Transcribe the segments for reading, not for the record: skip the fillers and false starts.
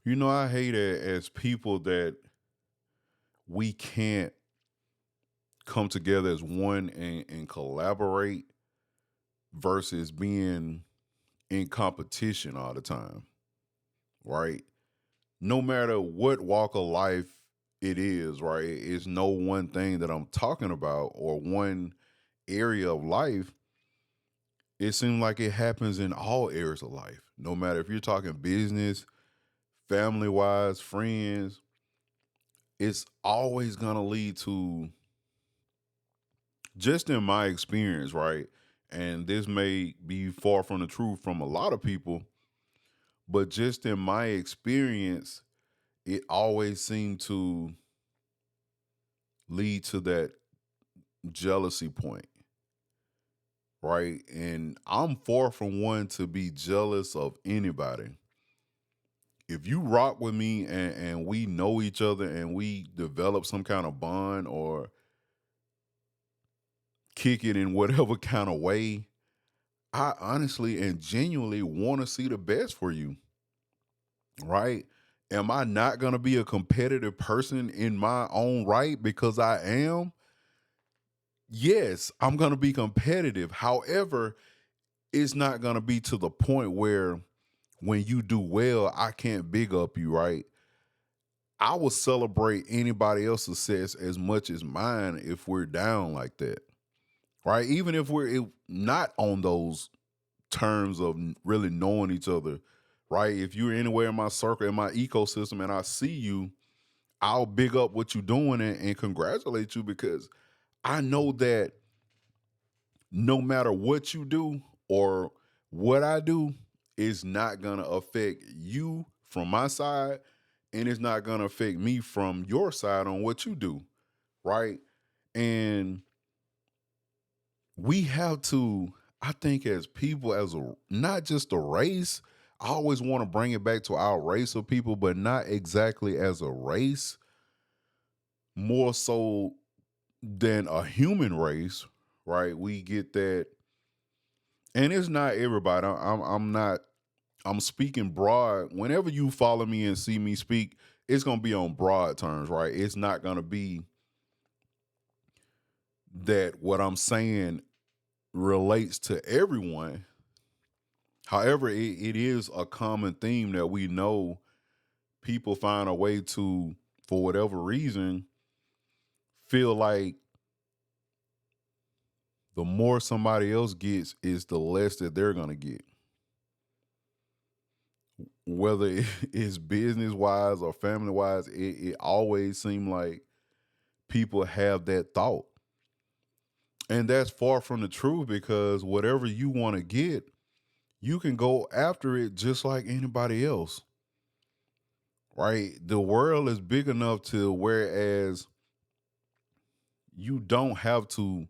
I hate it as people that we can't come together as one and collaborate versus being in competition all the time, right? No matter what walk of life it is, right? It's no one thing that I'm talking about or one area of life. It seems like it happens in all areas of life. No matter if you're talking business, family wise, friends, it's always going to lead to, just in my experience, right? And this may be far from the truth from a lot of people, but just in my experience, it always seemed to lead to that jealousy point, right? And I'm far from one to be jealous of anybody. If you rock with me and we know each other and we develop some kind of bond or kick it in whatever kind of way, I honestly and genuinely want to see the best for you, right? Am I not going to be a competitive person in my own right because I am? Yes, I'm going to be competitive. However, it's not going to be to the point where when you do well, I can't big up you, right? I will celebrate anybody else's success as much as mine if we're down like that, right? Even if not on those terms of really knowing each other, right? If you're anywhere in my circle, in my ecosystem, and I see you, I'll big up what you're doing and congratulate you because I know that no matter what you do or what I do, it's not going to affect you from my side and it's not going to affect me from your side on what you do, right? And we have to, I think, as people, as a not just a race, I always want to bring it back to our race of people, but not exactly as a race, more so than a human race, right? We get that, and it's not everybody. I'm not. I'm speaking broad. Whenever you follow me and see me speak, it's gonna be on broad terms, right? It's not gonna be that what I'm saying relates to everyone. However, it is a common theme that we know people find a way to, for whatever reason, feel like the more somebody else gets is the less that they're gonna get. Whether it's business wise or family wise, it always seems like people have that thought. And that's far from the truth because whatever you want to get, you can go after it just like anybody else, right? The world is big enough to whereas you don't have to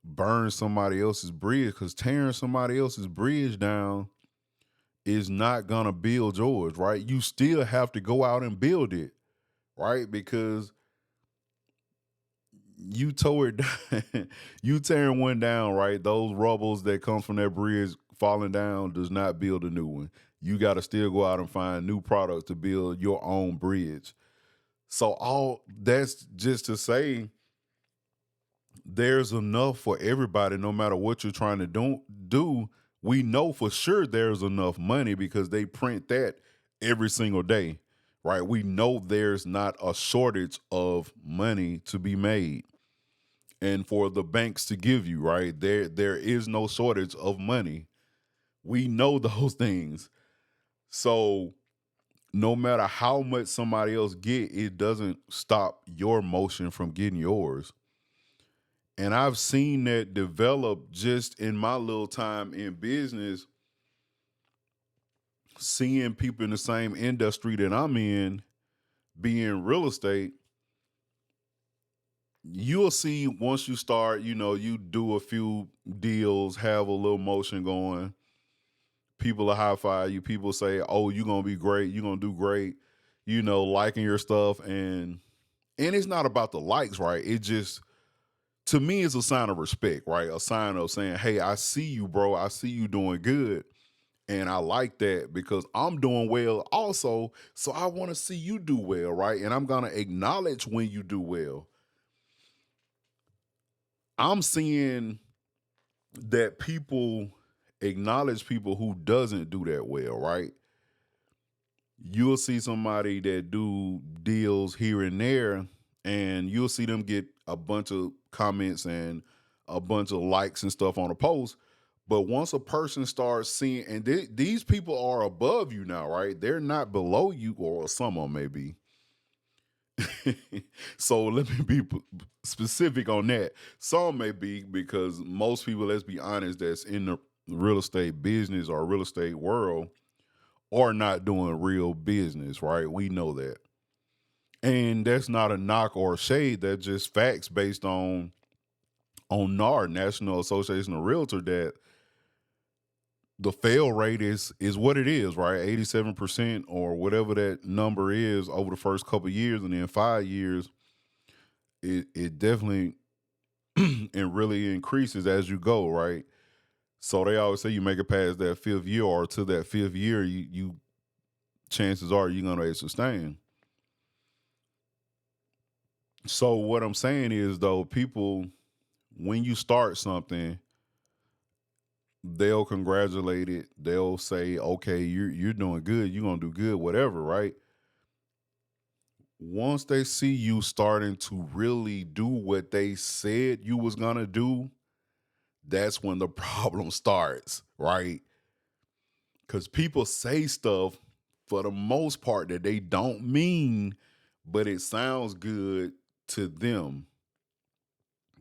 burn somebody else's bridge because tearing somebody else's bridge down is not gonna build yours, right? You still have to go out and build it, right? Because you tore it down, you tearing one down, right? Those rubbles that come from that bridge falling down does not build a new one. You got to still go out and find new products to build your own bridge. So all that's just to say there's enough for everybody no matter what you're trying to do. We know for sure there's enough money because they print that every single day, right? We know there's not a shortage of money to be made and for the banks to give you, right? There is no shortage of money. We know those things. So no matter how much somebody else get, it doesn't stop your motion from getting yours. And I've seen that develop just in my little time in business, seeing people in the same industry that I'm in, being real estate, you'll see once you start, you do a few deals, have a little motion going, people are high five you. People say, "Oh, you're gonna be great. You're gonna do great." Liking your stuff, and it's not about the likes, right? It just to me it's a sign of respect, right? A sign of saying, "Hey, I see you, bro. I see you doing good." And I like that because I'm doing well also. So I want to see you do well, right? And I'm going to acknowledge when you do well. I'm seeing that people acknowledge people who doesn't do that well, right? You'll see somebody that do deals here and there, and you'll see them get a bunch of comments and a bunch of likes and stuff on a post. But once a person starts seeing, and these people are above you now, right? They're not below you, or some of them may be. So let me be specific on that. Some may be because most people, let's be honest, that's in the real estate business or real estate world are not doing real business, right? We know that. And that's not a knock or a shade, that's just facts based on NAR, National Association of Realtor, that the fail rate is what it is, right? 87% or whatever that number is over the first couple of years, and then 5 years, it definitely and really increases as you go, right? So they always say you make it past that fifth year, or to that fifth year, you chances are you're gonna sustain. So what I'm saying is though, people, when you start something, they'll congratulate it. They'll say, okay, you're doing good, you're gonna do good, whatever, right? Once they see you starting to really do what they said you was gonna do, that's when the problem starts, right? Because people say stuff for the most part that they don't mean, but it sounds good to them.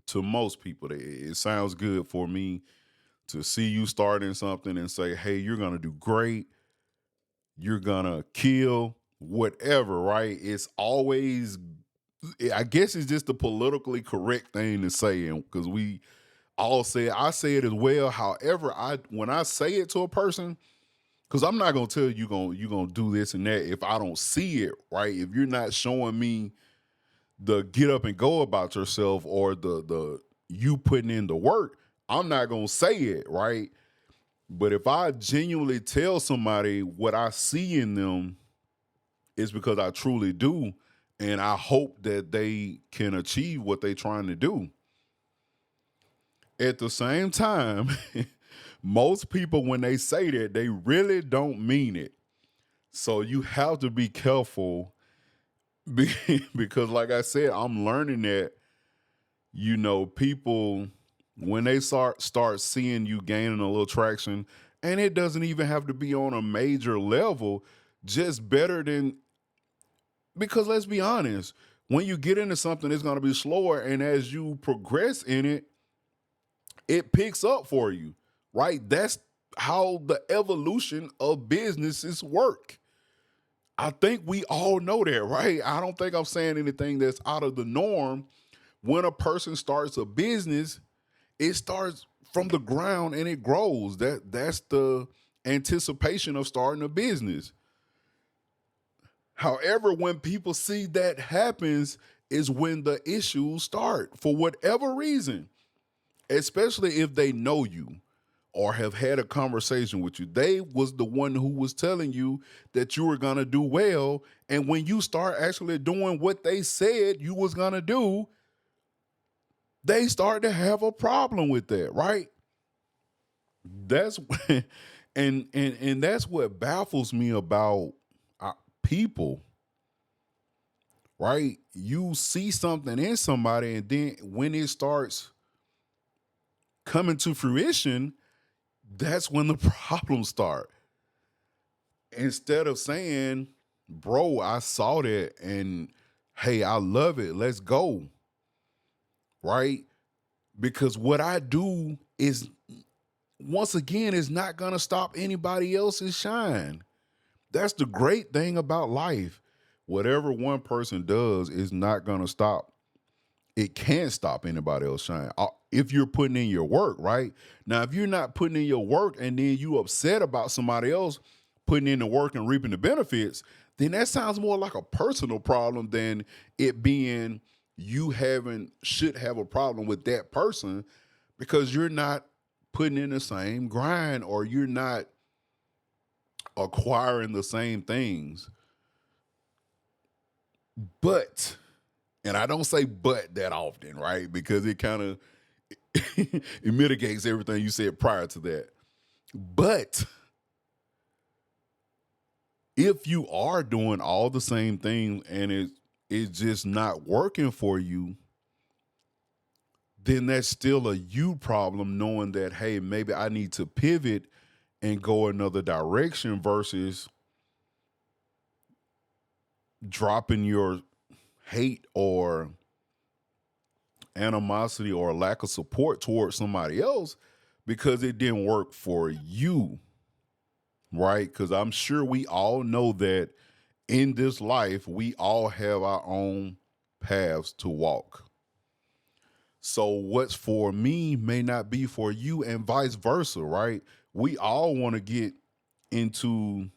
To most people, it sounds good for me to see you starting something and say, hey, you're gonna do great, you're gonna kill, whatever, right? It's always, I guess it's just the politically correct thing to say, and because we all say it, I say it as well. However, I when I say it to a person, because I'm not gonna tell you gonna do this and that if I don't see it, right? If you're not showing me the get up and go about yourself, or the you putting in the work, I'm not gonna say it, right? But if I genuinely tell somebody what I see in them, it's because I truly do, and I hope that they can achieve what they're trying to do. At the same time, most people, when they say that, they really don't mean it. So you have to be careful because, like I said, I'm learning that, people, when they start seeing you gaining a little traction, and it doesn't even have to be on a major level, just better than, because let's be honest, when you get into something, it's going to be slower, and as you progress in it, it picks up for you, right? That's how the evolution of businesses work. I think we all know that, right? I don't think I'm saying anything that's out of the norm. When a person starts a business, it starts from the ground and it grows. That's the anticipation of starting a business. However, when people see that happens is when the issues start for whatever reason, especially if they know you or have had a conversation with you. They was the one who was telling you that you were going to do well, and when you start actually doing what they said you was going to do, they start to have a problem with that, right? That's and that's what baffles me about uh, people, right? You see something in somebody, and then when it starts coming to fruition, that's when the problems start. Instead of saying, bro, I saw that and hey, I love it, let's go, right? Because what I do is, once again, is not gonna stop anybody else's shine. That's the great thing about life. Whatever one person does is not gonna stop. It can't stop anybody else shine. If you're putting in your work, right? Now, if you're not putting in your work and then you upset about somebody else putting in the work and reaping the benefits, then that sounds more like a personal problem than it being you having should have a problem with that person because you're not putting in the same grind, or you're not acquiring the same things. But, and I don't say but that often, right? Because it kind of it mitigates everything you said prior to that. But if you are doing all the same things and it's just not working for you, then that's still a you problem, knowing that, hey, maybe I need to pivot and go another direction versus dropping your hate or animosity or lack of support towards somebody else because it didn't work for you, right? Because I'm sure we all know that in this life, we all have our own paths to walk. So, what's for me may not be for you, and vice versa, right? We all want to get into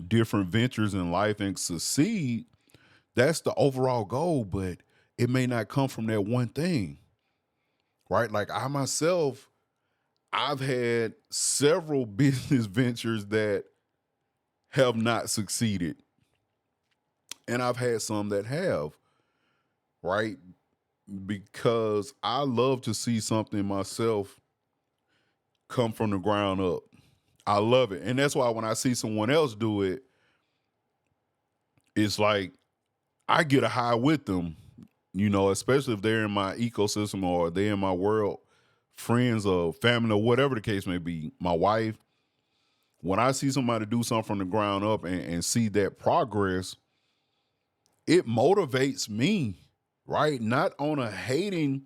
different ventures in life and succeed. That's the overall goal, but it may not come from that one thing, right? Like I myself, I've had several business ventures that have not succeeded, and I've had some that have, right? Because I love to see something myself come from the ground up. I love it. And that's why when I see someone else do it, it's like I get a high with them, especially if they're in my ecosystem or they're in my world, friends or family or whatever the case may be, my wife. When I see somebody do something from the ground up and see that progress, it motivates me, right? Not on a hating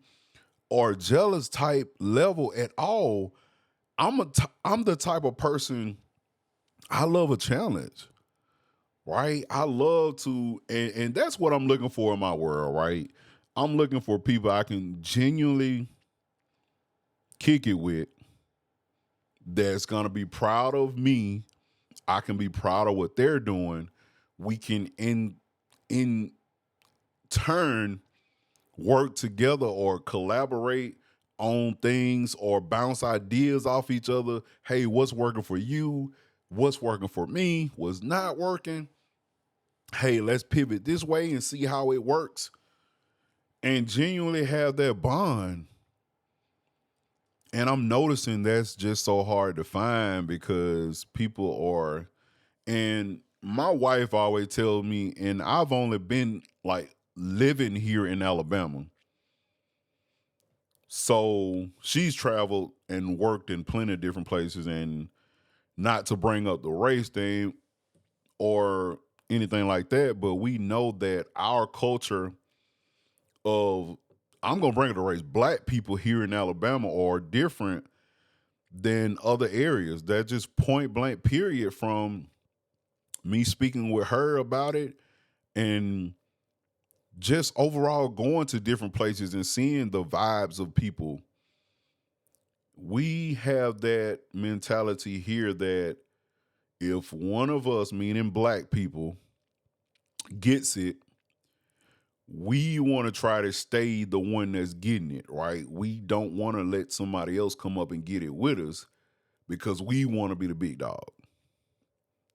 or jealous type level at all. I'm the type of person, I love a challenge, right? I love to, and that's what I'm looking for in my world, right? I'm looking for people I can genuinely kick it with that's gonna be proud of me. I can be proud of what they're doing. We can in turn work together or collaborate on things or bounce ideas off each other. Hey, what's working for you? What's working for me? What's not working? Hey, let's pivot this way and see how it works and genuinely have that bond. And I'm noticing that's just so hard to find because people are, and my wife always tells me, and I've only been like living here in Alabama. So she's traveled and worked in plenty of different places. And not to bring up the race thing or anything like that, but we know that our culture of, I'm gonna bring it to race, black people here in Alabama are different than other areas. That just point blank period from me speaking with her about it and just overall going to different places and seeing the vibes of people. We have that mentality here that if one of us, meaning black people, gets it, we want to try to stay the one that's getting it, right? We don't want to let somebody else come up and get it with us because we want to be the big dog,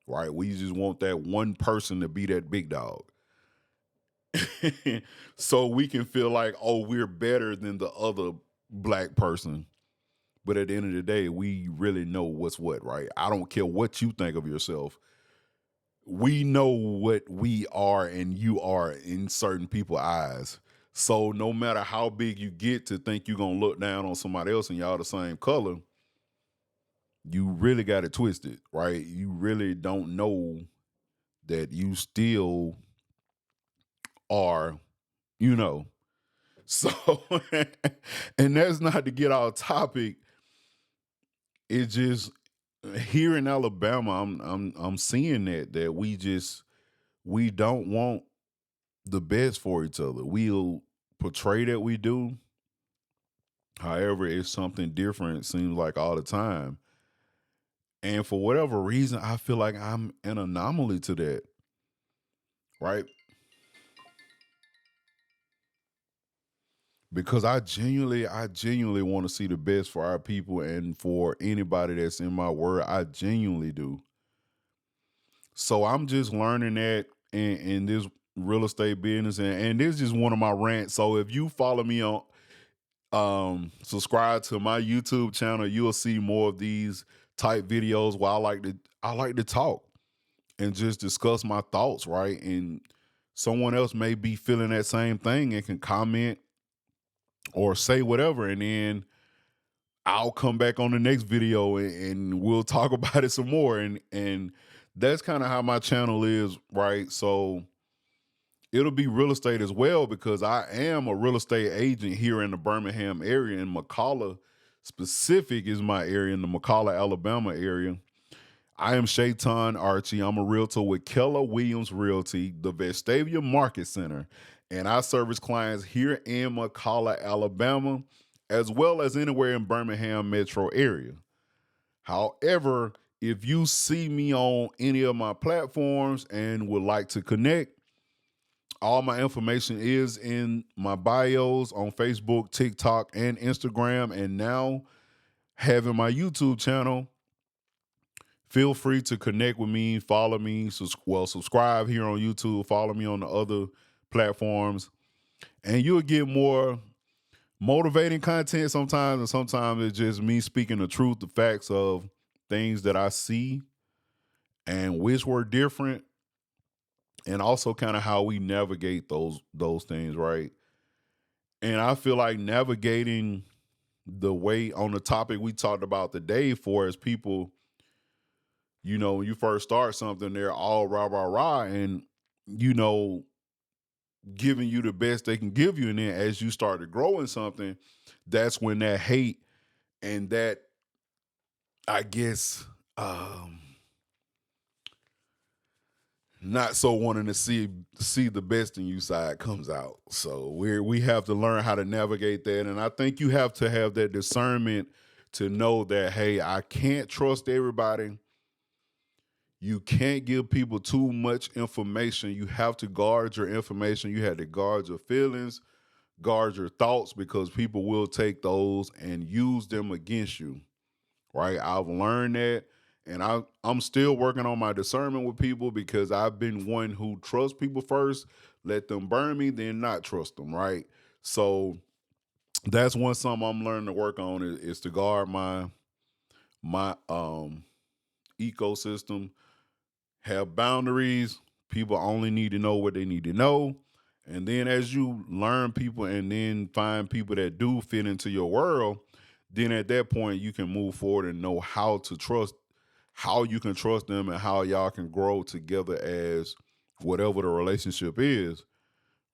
right? We just want that one person to be that big dog. So we can feel like, oh, we're better than the other black person. But at the end of the day, we really know what's what, right? I don't care what you think of yourself. We know what we are and you are in certain people's eyes. So no matter how big you get to think you're gonna look down on somebody else and y'all the same color, you really got it twisted, right? You really don't know that you still are, you know. So and that's not to get off topic. It just here in Alabama, I'm seeing that we don't want the best for each other. We'll portray that we do. However, it's something different, it seems like all the time. And for whatever reason, I feel like I'm an anomaly to that, right? Because I genuinely want to see the best for our people and for anybody that's in my world. I genuinely do. So I'm just learning that in this real estate business, and this is just one of my rants. So if you follow me on subscribe to my YouTube channel, you'll see more of these type videos where I like to talk and just discuss my thoughts, right? And someone else may be feeling that same thing and can comment or say whatever, and then I'll come back on the next video and we'll talk about it some more. And that's kind of how my channel is, right? So it'll be real estate as well because I am a real estate agent here in the Birmingham area, and McCalla specific is my area, in the McCalla, Alabama area. I am Shaitan Archie. I'm a realtor with Keller Williams Realty, the Vestavia Market Center, and I service clients here in McCalla, Alabama, as well as anywhere in Birmingham metro area. However, if you see me on any of my platforms and would like to connect, all my information is in my bios on Facebook, TikTok, and Instagram. And now having my YouTube channel, feel free to connect with me, follow me, subscribe here on YouTube, follow me on the other platforms, and you'll get more motivating content sometimes. And sometimes it's just me speaking the truth, the facts of things that I see and wish were different, and also kind of how we navigate those things, right? And I feel like navigating the way on the topic we talked about today, for as people, when you first start something, they're all rah, rah, rah, and, you know, giving you the best they can give you. And then as you start to grow in something, that's when that hate and that, I guess, not so wanting to see the best in you side comes out. So we have to learn how to navigate that, and I think you have to have that discernment to know that, hey, I can't trust everybody. You can't give people too much information. You have to guard your information. You have to guard your feelings, guard your thoughts, because people will take those and use them against you. Right? I've learned that, and I'm still working on my discernment with people, because I've been one who trusts people first, let them burn me, then not trust them, right? So that's one something I'm learning to work on, is to guard my ecosystem, have boundaries. People only need to know what they need to know. And then as you learn people and then find people that do fit into your world, then at that point you can move forward and know how you can trust them, and how y'all can grow together as whatever the relationship is,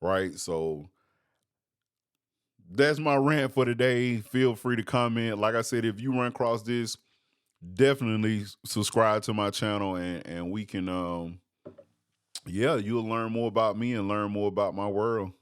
right? So that's my rant for today. Feel free to comment. Like I said, if you run across this, definitely subscribe to my channel, and we can yeah, you'll learn more about me and learn more about my world.